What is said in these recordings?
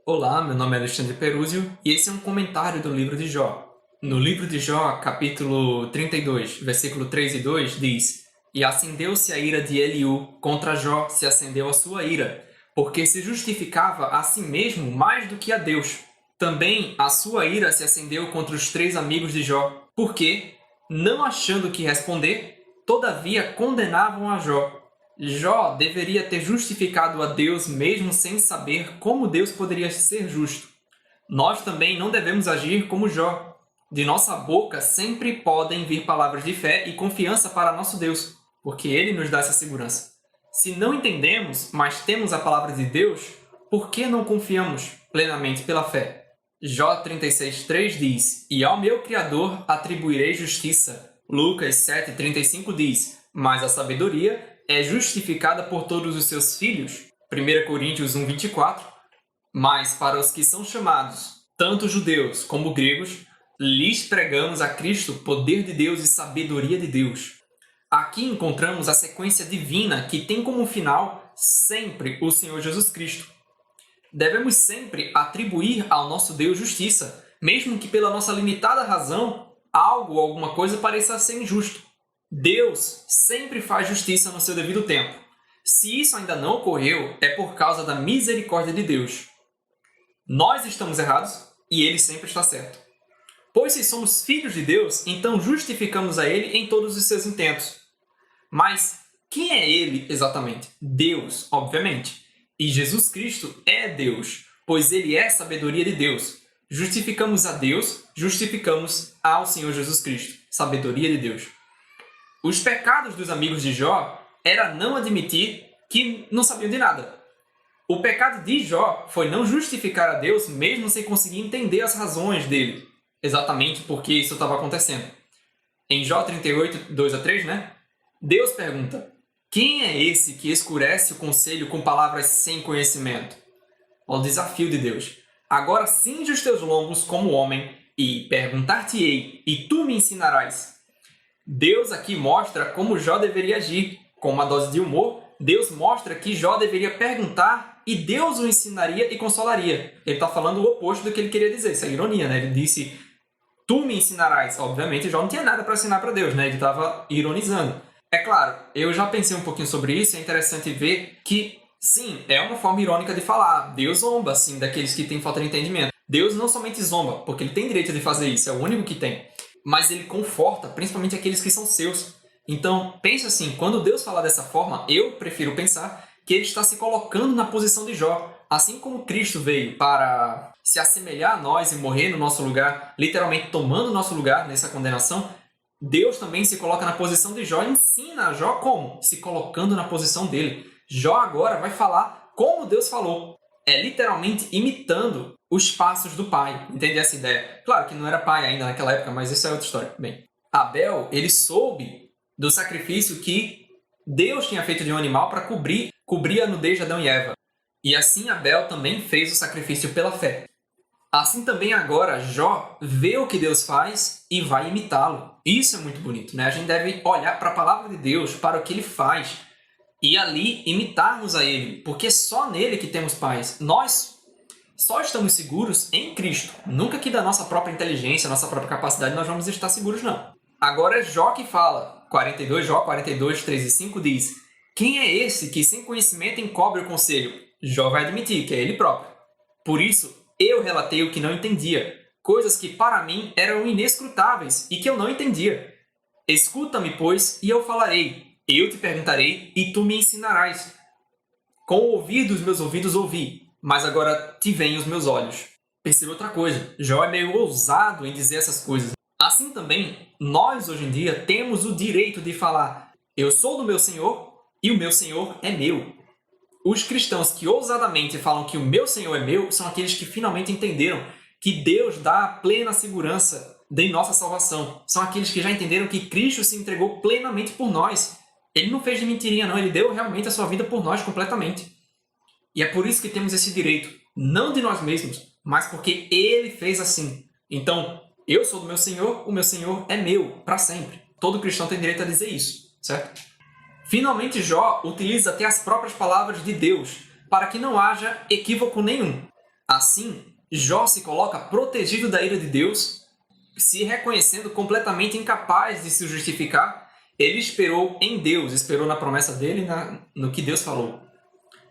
Olá, meu nome é Alexandre Peruzio e esse é um comentário do livro de Jó. No livro de Jó, capítulo 32, versículo 3 e 2, diz: E acendeu-se a ira de Eliú, contra Jó se acendeu a sua ira, porque se justificava a si mesmo mais do que a Deus. Também a sua ira se acendeu contra os 3 amigos de Jó, porque, não achando que responder, todavia condenavam a Jó. Jó deveria ter justificado a Deus mesmo sem saber como Deus poderia ser justo. Nós também não devemos agir como Jó. De nossa boca sempre podem vir palavras de fé e confiança para nosso Deus, porque Ele nos dá essa segurança. Se não entendemos, mas temos a palavra de Deus, por que não confiamos plenamente pela fé? Jó 36,3 diz: E ao meu Criador atribuirei justiça. Lucas 7,35 diz: Mas a sabedoria é justificada por todos os seus filhos. 1 Coríntios 1,24. Mas para os que são chamados, tanto judeus como gregos, lhes pregamos a Cristo, poder de Deus e sabedoria de Deus. Aqui encontramos a sequência divina que tem como final sempre o Senhor Jesus Cristo. Devemos sempre atribuir ao nosso Deus justiça, mesmo que pela nossa limitada razão, algo ou alguma coisa pareça ser injusto. Deus sempre faz justiça no seu devido tempo. Se isso ainda não ocorreu, é por causa da misericórdia de Deus. Nós estamos errados e Ele sempre está certo. Pois se somos filhos de Deus, então justificamos a Ele em todos os seus intentos. Mas quem é Ele exatamente? Deus, obviamente. E Jesus Cristo é Deus, pois Ele é sabedoria de Deus. Justificamos a Deus, justificamos ao Senhor Jesus Cristo, sabedoria de Deus. Os pecados dos amigos de Jó era não admitir que não sabiam de nada. O pecado de Jó foi não justificar a Deus mesmo sem conseguir entender as razões dele, exatamente porque isso estava acontecendo. Em Jó 38, 2 a 3, Deus pergunta: Quem é esse que escurece o conselho com palavras sem conhecimento? Ao desafio de Deus: Agora cinge os teus lombos como homem e perguntar-te-ei, e tu me ensinarás. Deus aqui mostra como Jó deveria agir. Com uma dose de humor, Deus mostra que Jó deveria perguntar e Deus o ensinaria e consolaria. Ele está falando o oposto do que ele queria dizer. Isso é ironia, Ele disse: Tu me ensinarás. Obviamente, Jó não tinha nada para ensinar para Deus, Ele estava ironizando. É claro, eu já pensei um pouquinho sobre isso. É interessante ver que, sim, é uma forma irônica de falar. Deus zomba, assim, daqueles que têm falta de entendimento. Deus não somente zomba, porque Ele tem direito de fazer isso. É o único que tem. Mas Ele conforta, principalmente aqueles que são seus. Então, pense assim, quando Deus fala dessa forma, eu prefiro pensar que Ele está se colocando na posição de Jó. Assim como Cristo veio para se assemelhar a nós e morrer no nosso lugar, literalmente tomando o nosso lugar nessa condenação, Deus também se coloca na posição de Jó e ensina a Jó como? Se colocando na posição dele. Jó agora vai falar como Deus falou. É literalmente imitando os passos do pai. Entende essa ideia? Claro que não era pai ainda naquela época, mas isso é outra história. Bem, Abel, ele soube do sacrifício que Deus tinha feito de um animal para cobrir a nudez de Adão e Eva. E assim Abel também fez o sacrifício pela fé. Assim também agora Jó vê o que Deus faz e vai imitá-lo. Isso é muito bonito, A gente deve olhar para a palavra de Deus, para o que Ele faz, e ali imitarmos a Ele, porque só nele que temos paz. Nós só estamos seguros em Cristo. Nunca que da nossa própria inteligência, nossa própria capacidade, nós vamos estar seguros, não. Agora é Jó que fala. Jó 42, 3 e 5 diz: Quem é esse que sem conhecimento encobre o conselho? Jó vai admitir que é ele próprio. Por isso, eu relatei o que não entendia, coisas que para mim eram inescrutáveis e que eu não entendia. Escuta-me, pois, e eu falarei. Eu te perguntarei e tu me ensinarás. Com o ouvir dos meus ouvidos ouvi, mas agora te veem os meus olhos. Perceba outra coisa, Jó é meio ousado em dizer essas coisas. Assim também, nós hoje em dia temos o direito de falar: Eu sou do meu Senhor e o meu Senhor é meu. Os cristãos que ousadamente falam que o meu Senhor é meu são aqueles que finalmente entenderam que Deus dá plena segurança de nossa salvação. São aqueles que já entenderam que Cristo se entregou plenamente por nós. Ele não fez de mentirinha, não. Ele deu realmente a sua vida por nós completamente. E é por isso que temos esse direito. Não de nós mesmos, mas porque Ele fez assim. Então, eu sou do meu Senhor, o meu Senhor é meu, para sempre. Todo cristão tem direito a dizer isso, certo? Finalmente, Jó utiliza até as próprias palavras de Deus para que não haja equívoco nenhum. Assim, Jó se coloca protegido da ira de Deus, se reconhecendo completamente incapaz de se justificar. Ele esperou em Deus, esperou na promessa dele, no que Deus falou.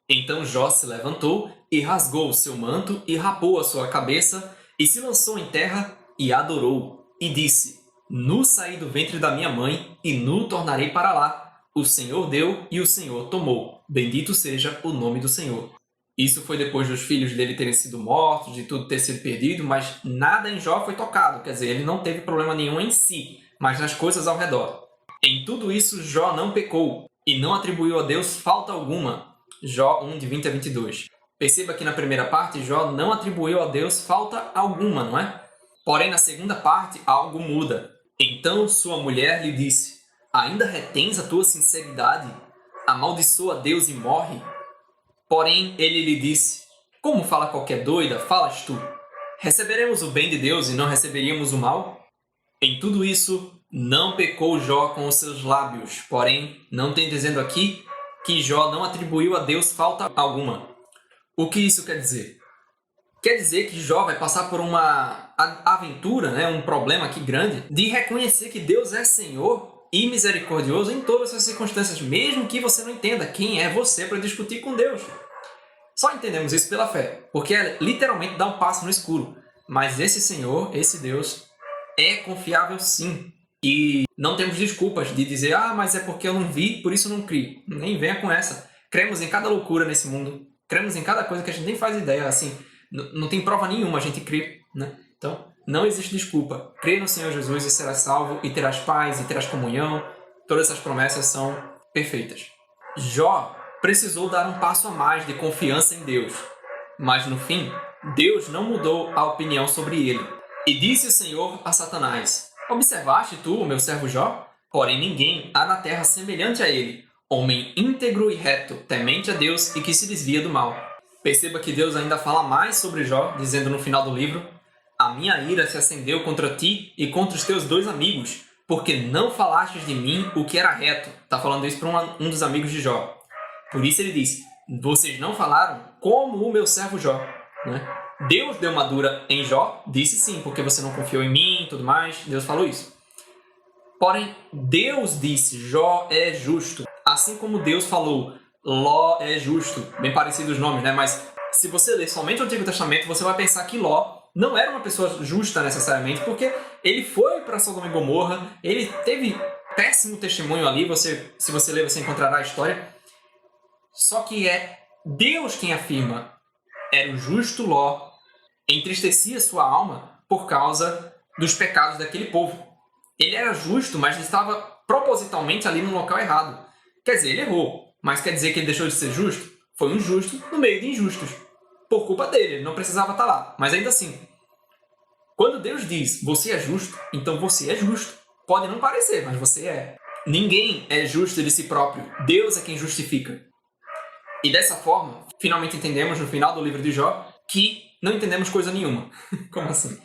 Então Jó se levantou e rasgou o seu manto e rapou a sua cabeça e se lançou em terra e adorou. E disse: Nu saí do ventre da minha mãe e nu tornarei para lá. O Senhor deu e o Senhor tomou. Bendito seja o nome do Senhor. Isso foi depois dos filhos dele terem sido mortos, de tudo ter sido perdido, mas nada em Jó foi tocado. Quer dizer, ele não teve problema nenhum em si, mas nas coisas ao redor. Em tudo isso, Jó não pecou e não atribuiu a Deus falta alguma. Jó 1, de 20 a 22. Perceba que na primeira parte, Jó não atribuiu a Deus falta alguma, não é? Porém, na segunda parte, algo muda. Então sua mulher lhe disse: Ainda retens a tua sinceridade? Amaldiçoa Deus e morre? Porém, ele lhe disse: Como fala qualquer doida, falas tu? Receberemos o bem de Deus e não receberíamos o mal? Em tudo isso, não pecou Jó com os seus lábios. Porém, não tem dizendo aqui que Jó não atribuiu a Deus falta alguma. O que isso quer dizer? Quer dizer que Jó vai passar por uma aventura, um problema aqui grande, de reconhecer que Deus é Senhor e misericordioso em todas as circunstâncias, mesmo que você não entenda quem é você para discutir com Deus. Só entendemos isso pela fé, porque é literalmente dar um passo no escuro. Mas esse Senhor, esse Deus, é confiável sim. E não temos desculpas de dizer: mas é porque eu não vi, por isso não crio. Nem venha com essa. Cremos em cada loucura nesse mundo. Cremos em cada coisa que a gente nem faz ideia. Assim, não tem prova nenhuma, a gente crê, né? Então, não existe desculpa. Crê no Senhor Jesus e serás salvo, e terás paz, e terás comunhão. Todas essas promessas são perfeitas. Jó precisou dar um passo a mais de confiança em Deus. Mas no fim, Deus não mudou a opinião sobre ele. E disse o Senhor a Satanás: Observaste tu o meu servo Jó? Porém ninguém há na terra semelhante a ele, homem íntegro e reto, temente a Deus e que se desvia do mal. Perceba que Deus ainda fala mais sobre Jó, dizendo no final do livro: A minha ira se acendeu contra ti e contra os teus 2 amigos, porque não falastes de mim o que era reto. Está falando isso para um dos amigos de Jó. Por isso ele diz: Vocês não falaram como o meu servo Jó. Né? Deus deu uma dura em Jó? Disse sim, porque você não confiou em mim e tudo mais. Deus falou isso. Porém, Deus disse: Jó é justo. Assim como Deus falou: Ló é justo. Bem parecidos os nomes, né? Mas se você ler somente o Antigo Testamento, você vai pensar que Ló não era uma pessoa justa necessariamente, porque ele foi para Sodoma e Gomorra, ele teve péssimo testemunho ali. Se você ler, você encontrará a história. Só que é Deus quem afirma: era o justo Ló, entristecia sua alma por causa dos pecados daquele povo. Ele era justo, mas ele estava propositalmente ali no local errado. Quer dizer, ele errou, mas quer dizer que ele deixou de ser justo? Foi um justo no meio de injustos. Por culpa dele, ele não precisava estar lá. Mas ainda assim, quando Deus diz: você é justo, então você é justo. Pode não parecer, mas você é. Ninguém é justo de si próprio. Deus é quem justifica. E dessa forma, finalmente entendemos no final do livro de Jó que não entendemos coisa nenhuma. Como assim?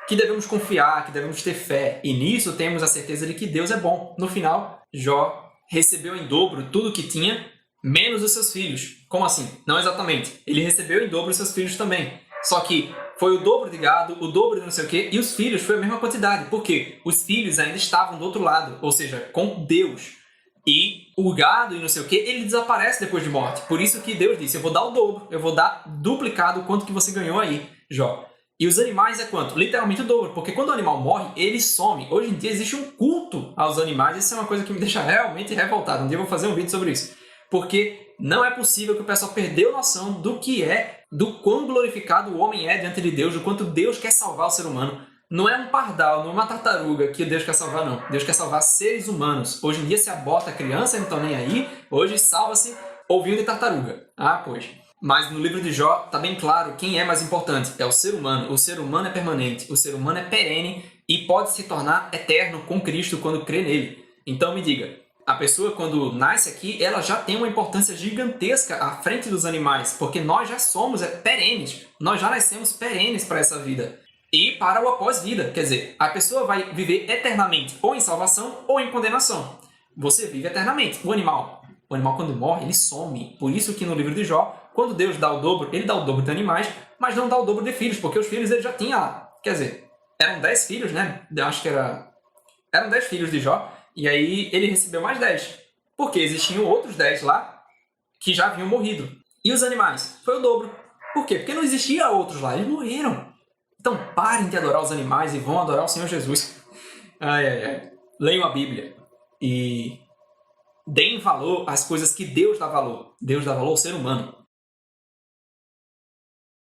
Que devemos confiar, que devemos ter fé. E nisso temos a certeza de que Deus é bom. No final, Jó recebeu em dobro tudo o que tinha, menos os seus filhos. Como assim? Não exatamente. Ele recebeu em dobro os seus filhos também. Só que foi o dobro de gado, o dobro de não sei o quê, e os filhos foi a mesma quantidade. Por quê? Os filhos ainda estavam do outro lado, ou seja, com Deus. E o gado e não sei o que, ele desaparece depois de morte. Por isso que Deus disse: eu vou dar o dobro, eu vou dar duplicado o quanto que você ganhou aí, Jó. E os animais é quanto? Literalmente o dobro, porque quando o animal morre, ele some. Hoje em dia existe um culto aos animais, isso é uma coisa que me deixa realmente revoltado. Um dia eu vou fazer um vídeo sobre isso. Porque não é possível que o pessoal perdeu noção do que é, do quão glorificado o homem é diante de Deus, do quanto Deus quer salvar o ser humano. Não é um pardal, não é uma tartaruga que Deus quer salvar, não. Deus quer salvar seres humanos. Hoje em dia se aborta a criança, não estão nem aí. Hoje salva-se ovinho de tartaruga. Pois. Mas no livro de Jó está bem claro quem é mais importante. É o ser humano. O ser humano é permanente. O ser humano é perene e pode se tornar eterno com Cristo quando crê nele. Então me diga, a pessoa quando nasce aqui, ela já tem uma importância gigantesca à frente dos animais, porque nós já somos perenes. Nós já nascemos perenes para essa vida. E para o após-vida. Quer dizer, a pessoa vai viver eternamente ou em salvação ou em condenação. Você vive eternamente. O animal quando morre, ele some. Por isso que no livro de Jó, quando Deus dá o dobro, ele dá o dobro de animais, mas não dá o dobro de filhos, porque os filhos ele já tinha, quer dizer, eram 10 filhos, né? Eu acho que eram 10 filhos de Jó, e aí ele recebeu mais 10, porque existiam outros 10 lá que já haviam morrido. E os animais? Foi o dobro. Por quê? Porque não existia outros lá, eles morreram. Então parem de adorar os animais e vão adorar o Senhor Jesus. Ai, ai, ai. Leiam a Bíblia e deem valor às coisas que Deus dá valor. Deus dá valor ao ser humano.